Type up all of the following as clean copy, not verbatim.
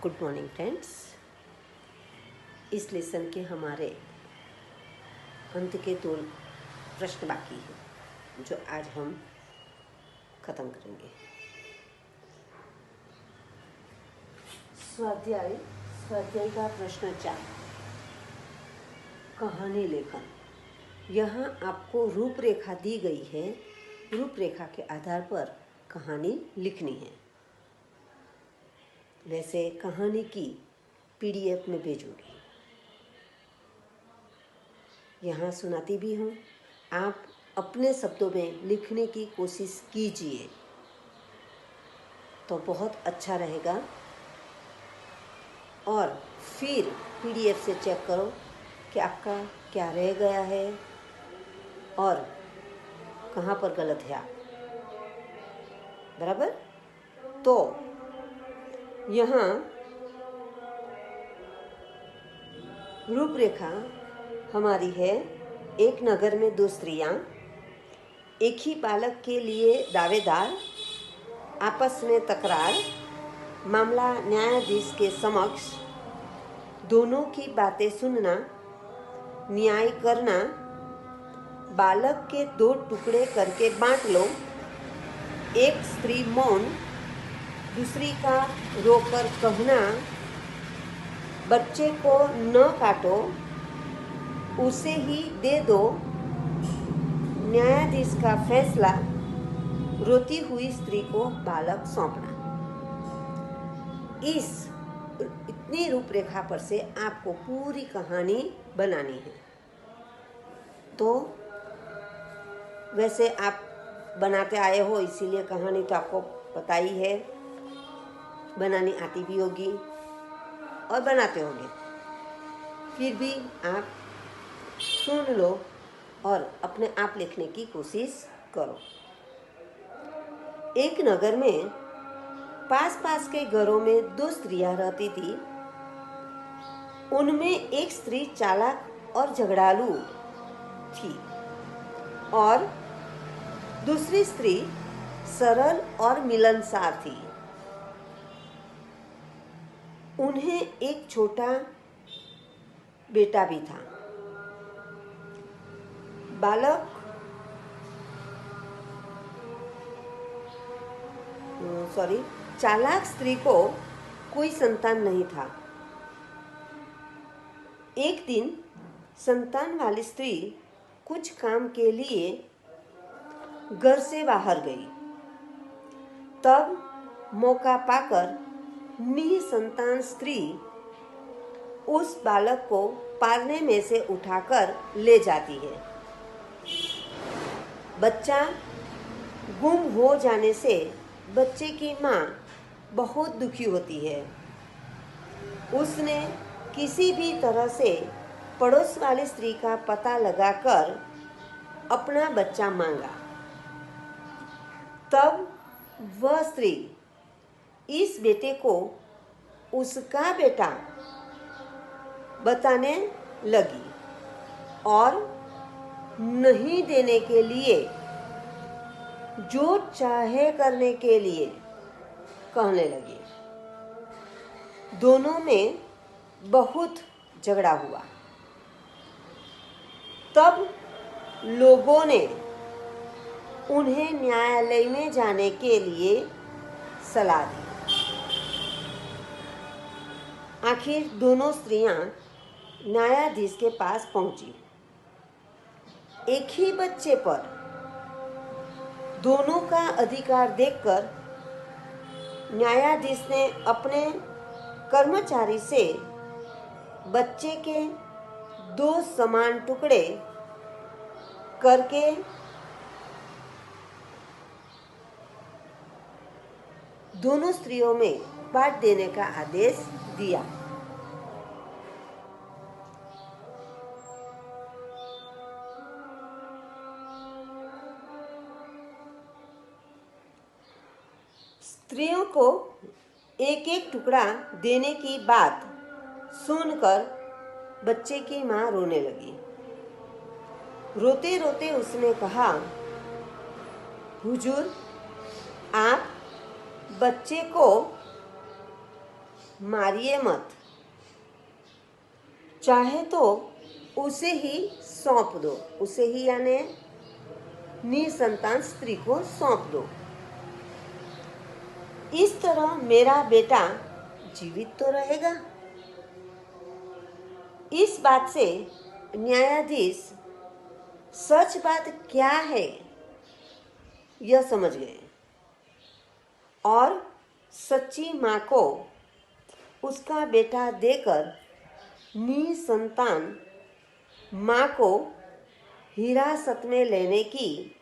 Good morning friends. इस lesson के हमारे अंत के 2 प्रश्न बाकी हैं जो आज हम ख़त्म करेंगे। स्वाध्याय का प्रश्न 4, कहानी लेखन। यहाँ आपको रूपरेखा दी गई है। रूपरेखा के आधार पर कहानी लिखनी है। वैसे कहानी की PDF में भेजूंगी, यहाँ सुनाती भी हूँ। आप अपने शब्दों में लिखने की कोशिश कीजिए तो बहुत अच्छा रहेगा। और फिर PDF से चेक करो कि आपका क्या रह गया है और कहाँ पर गलत है आप। बराबर। तो यहाँ रूपरेखा हमारी है। एक नगर में 2 स्त्रियां, एक ही बालक के लिए दावेदार, आपस में तकरार, मामला न्यायाधीश के समक्ष, दोनों की बातें सुनना, न्याय करना, बालक के 2 टुकड़े करके बांट लो, एक स्त्री मौन, दूसरी का रोकर कहना, बच्चे को न काटो, उसे ही दे दो, न्यायाधीश का फैसला, रोती हुई स्त्री को बालक सौंपना। इतनी रूपरेखा पर से आपको पूरी कहानी बनानी है। तो वैसे आप बनाते आए हो, इसीलिए कहानी तो आपको पता ही है, बनानी आती भी होगी और बनाते होंगे। फिर भी आप सुन लो और अपने आप लिखने की कोशिश करो। एक नगर में पास के घरों में 2 स्त्रियां रहती थी। उनमें एक स्त्री चालाक और झगड़ालू थी और दूसरी स्त्री सरल और मिलनसार थी। उन्हें एक छोटा बेटा भी था। चालाक स्त्री को कोई संतान नहीं था। एक दिन संतान वाली स्त्री कुछ काम के लिए घर से बाहर गई। तब मौका पाकर निसंतान स्त्री उस बालक को पालने में से उठाकर ले जाती है। बच्चा गुम हो जाने से बच्चे की माँ बहुत दुखी होती है। उसने किसी भी तरह से पड़ोस वाली स्त्री का पता लगाकर अपना बच्चा मांगा। तब वह स्त्री इस बेटे को उसका बेटा बताने लगी और नहीं देने के लिए, जो चाहे करने के लिए कहने लगी। दोनों में बहुत झगड़ा हुआ। तब लोगों ने उन्हें न्यायालय में जाने के लिए सलाह दी। आखिर दोनों स्त्रियां न्यायाधीश के पास पहुंची। एक ही बच्चे पर दोनों का अधिकार देखकर न्यायाधीश ने अपने कर्मचारी से बच्चे के 2 समान टुकड़े करके दोनों स्त्रियों में बांट देने का आदेश दिया। स्त्रियों को एक टुकड़ा देने की बात सुनकर बच्चे की माँ रोने लगी। रोते रोते उसने कहा, हुजूर, आप बच्चे को मारिए मत, चाहे तो उसे ही सौंप दो, उसे ही यानी निसंतान स्त्री को सौंप दो। इस तरह मेरा बेटा जीवित तो रहेगा। इस बात से न्यायाधीश सच बात क्या है यह समझ गए और सच्ची माँ को उसका बेटा देकर निसंतान माँ को हिरासत में लेने की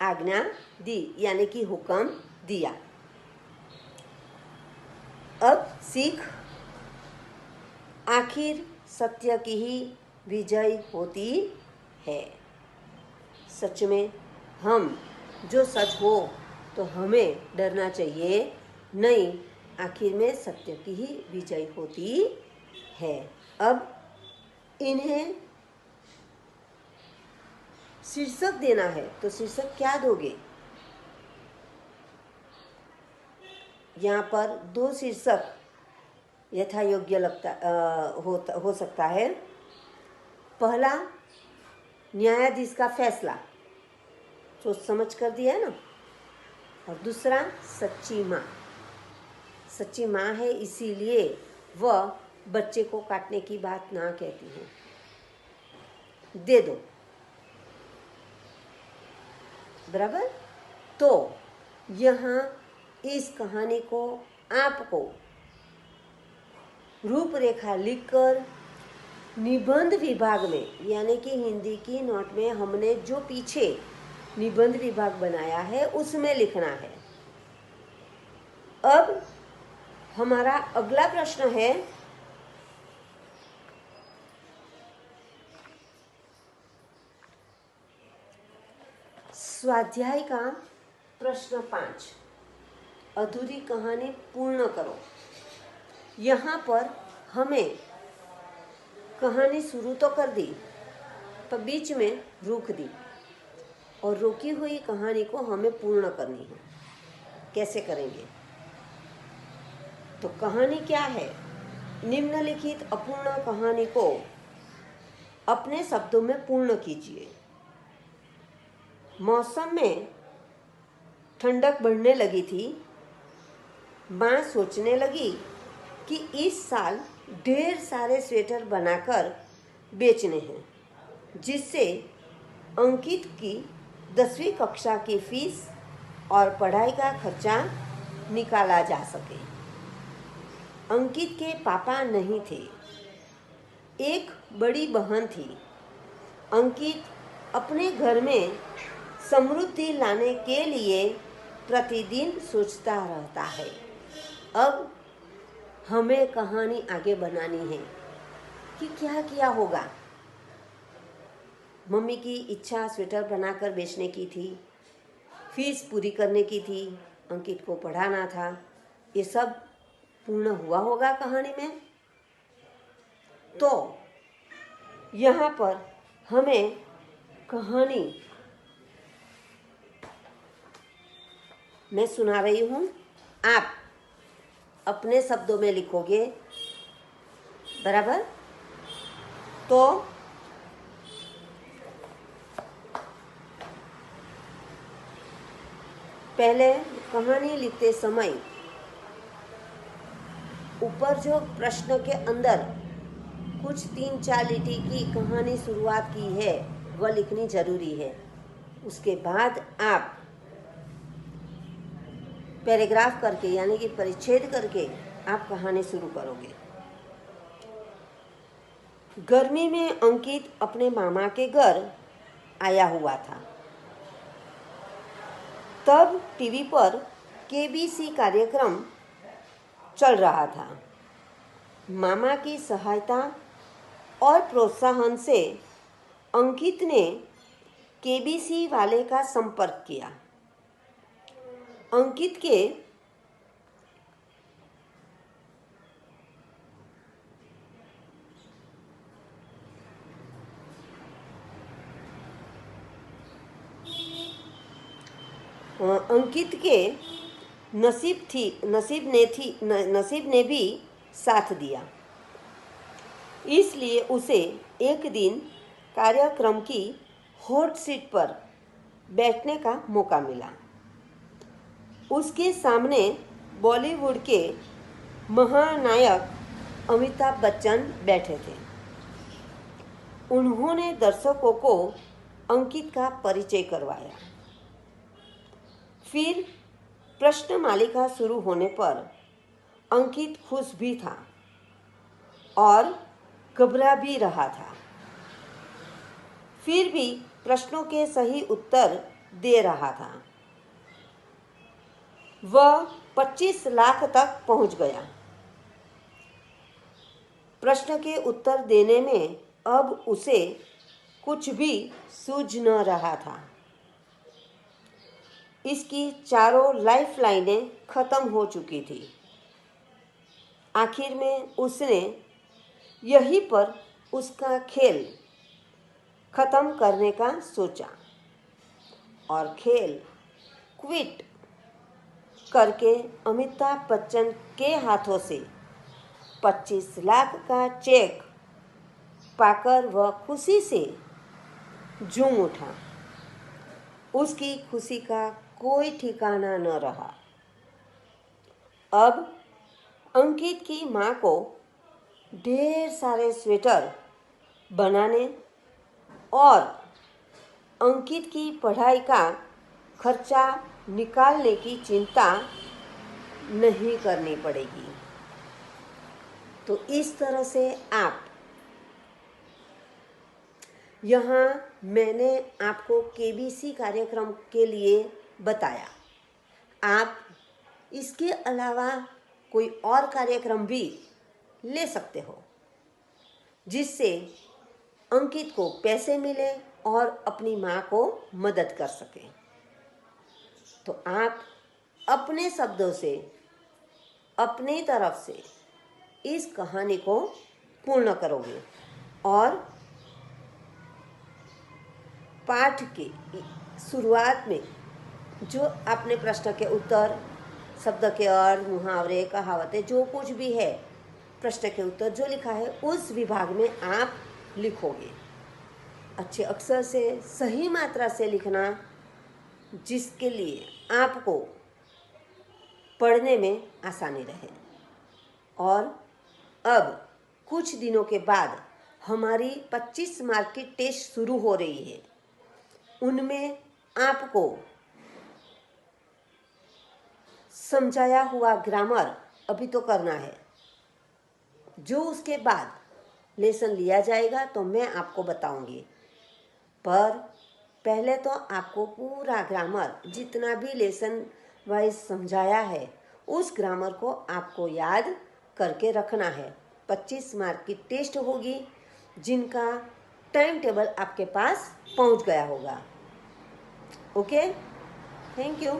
आज्ञा दी, यानी कि हुक्म दिया। अब सीख, आखिर सत्य की ही विजय होती है। सच में हम जो सच हो तो हमें डरना चाहिए नहीं, आखिर में सत्य की ही विजय होती है। अब इन्हें शीर्षक देना है तो शीर्षक क्या दोगे? यहाँ पर दो शीर्षक यथा योग्य लगता हो सकता है। पहला, न्यायाधीश का फैसला, सोच समझ कर दिया है ना। और दूसरा, सच्ची माँ। सच्ची माँ है इसीलिए वह बच्चे को काटने की बात ना कहती है। दे दो, बराबर। तो यहाँ इस कहानी को आपको रूपरेखा लिखकर निबंध विभाग में, यानी कि हिंदी की नोट में हमने जो पीछे निबंध विभाग बनाया है उसमें लिखना है। अब हमारा अगला प्रश्न है, स्वाध्याय का प्रश्न 5, अधूरी कहानी पूर्ण करो। यहाँ पर हमें कहानी शुरू तो कर दी पर बीच में रोक दी, और रोकी हुई कहानी को हमें पूर्ण करनी है। कैसे करेंगे? तो कहानी क्या है? निम्नलिखित अपूर्ण कहानी को अपने शब्दों में पूर्ण कीजिए। मौसम में ठंडक बढ़ने लगी थी। माँ सोचने लगी कि इस साल ढेर सारे स्वेटर बनाकर बेचने हैं, जिससे अंकित की 10वीं कक्षा की फीस और पढ़ाई का खर्चा निकाला जा सके। अंकित के पापा नहीं थे, एक बड़ी बहन थी। अंकित अपने घर में समृद्धि लाने के लिए प्रतिदिन सोचता रहता है। अब हमें कहानी आगे बनानी है कि क्या किया होगा। मम्मी की इच्छा स्वेटर बनाकर बेचने की थी, फीस पूरी करने की थी, अंकित को पढ़ाना था। ये सब पूर्ण हुआ होगा कहानी में। तो यहाँ पर हमें कहानी मैं सुना रही हूँ, आप अपने शब्दों में लिखोगे, बराबर। तो पहले कहानी लिखते समय ऊपर जो प्रश्न के अंदर कुछ 3-4 लिटी की कहानी शुरुआत की है वह लिखनी जरूरी है। उसके बाद आप पैराग्राफ करके, यानी कि परिच्छेद करके आप कहानी शुरू करोगे। गर्मी में अंकित अपने मामा के घर आया हुआ था। तब टीवी पर केबीसी कार्यक्रम चल रहा था। मामा की सहायता और प्रोत्साहन से अंकित ने केबीसी वाले का संपर्क किया। अंकित के नसीब ने भी साथ दिया। इसलिए उसे एक दिन कार्यक्रम की हॉट सीट पर बैठने का मौका मिला। उसके सामने बॉलीवुड के महानायक अमिताभ बच्चन बैठे थे। उन्होंने दर्शकों को अंकित का परिचय करवाया। फिर प्रश्न मालिका शुरू होने पर अंकित खुश भी था और घबरा भी रहा था। फिर भी प्रश्नों के सही उत्तर दे रहा था। वह 25 लाख तक पहुंच गया। प्रश्न के उत्तर देने में अब उसे कुछ भी सूझ न रहा था। इसकी चारों लाइफलाइनें खत्म हो चुकी थी। आखिर में उसने यहीं पर उसका खेल खत्म करने का सोचा और खेल क्विट करके अमिताभ बच्चन के हाथों से 25 लाख का चेक पाकर वह खुशी से झूम उठा। उसकी खुशी का कोई ठिकाना न रहा। अब अंकित की माँ को ढेर सारे स्वेटर बनाने और अंकित की पढ़ाई का खर्चा निकालने की चिंता नहीं करनी पड़ेगी। तो इस तरह से आप यहाँ मैंने आपको केबीसी कार्यक्रम के लिए बताया। आप इसके अलावा कोई और कार्यक्रम भी ले सकते हो जिससे अंकित को पैसे मिले और अपनी माँ को मदद कर सके। तो आप अपने शब्दों से अपनी तरफ से इस कहानी को पूर्ण करोगे और पाठ के शुरुआत में जो आपने प्रश्न के उत्तर, शब्द के अर्थ, मुहावरे, कहावतें जो कुछ भी है, प्रश्न के उत्तर जो लिखा है उस विभाग में आप लिखोगे। अच्छे अक्षर से सही मात्रा से लिखना, जिसके लिए आपको पढ़ने में आसानी रहे। और अब कुछ दिनों के बाद हमारी 25 मार्क की टेस्ट शुरू हो रही है। उनमें आपको समझाया हुआ ग्रामर अभी तो करना है। जो उसके बाद लेसन लिया जाएगा तो मैं आपको बताऊंगी। पर पहले तो आपको पूरा ग्रामर जितना भी लेसन वाइज समझाया है उस ग्रामर को आपको याद करके रखना है। 25 मार्क की टेस्ट होगी जिनका टाइम टेबल आपके पास पहुंच गया होगा। Okay, thank you.